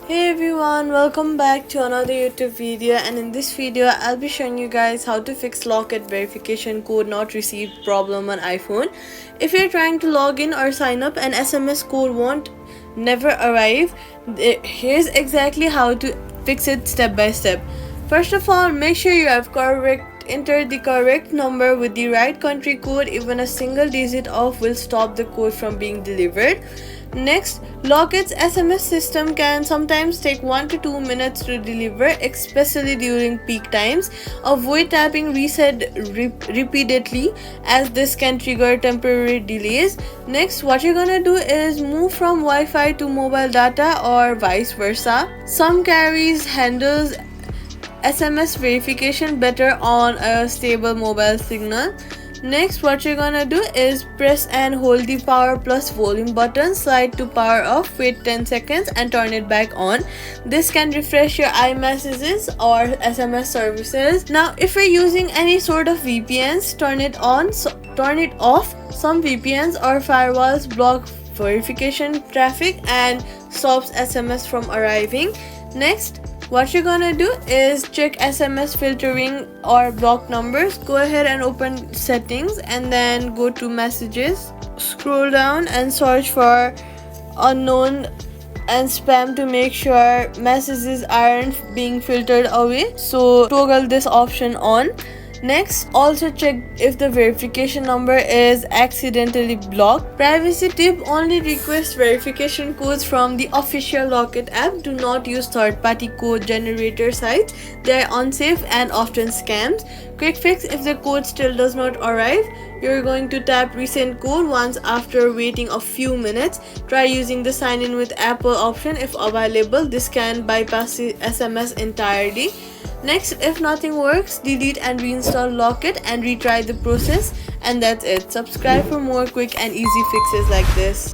Hey everyone, welcome back to another YouTube video, and in this video I'll be showing you guys how to fix Locket verification code not received problem on iPhone. If you're trying to log in or sign up and SMS code won't never arrive, here's exactly how to fix it step by step. First of all, make sure you have enter the correct number with the right country code. Even a single digit off will stop the code from being delivered. Next, Locket's SMS system can sometimes take 1 to 2 minutes to deliver, especially during peak times. Avoid tapping reset repeatedly, as this can trigger temporary delays. Next, what you're gonna do is move from Wi-Fi to mobile data or vice versa. Some carriers handles SMS verification better on a stable mobile signal. Next, what you're gonna do is press and hold the power plus volume button, slide to power off, wait 10 seconds and turn it back on. This can refresh your iMessages or SMS services. Now, if you're using any sort of VPNs, turn it off. Some VPNs or firewalls block verification traffic and stops SMS from arriving. Next, what you're gonna do is check SMS filtering or block numbers. Go ahead and open settings and then go to messages. Scroll down and search for unknown and spam to make sure messages aren't being filtered away. So toggle this option on. Next, also check if the verification number is accidentally blocked. Privacy tip: only request verification codes from the official Locket app. Do not use third-party code generator sites. They are unsafe and often scams. Quick fix: if the code still does not arrive, you're going to tap resend code once after waiting a few minutes. Try using the sign in with Apple option if available. This can bypass the SMS entirely. Next, if nothing works, delete and reinstall Locket and retry the process, and that's it. Subscribe for more quick and easy fixes like this.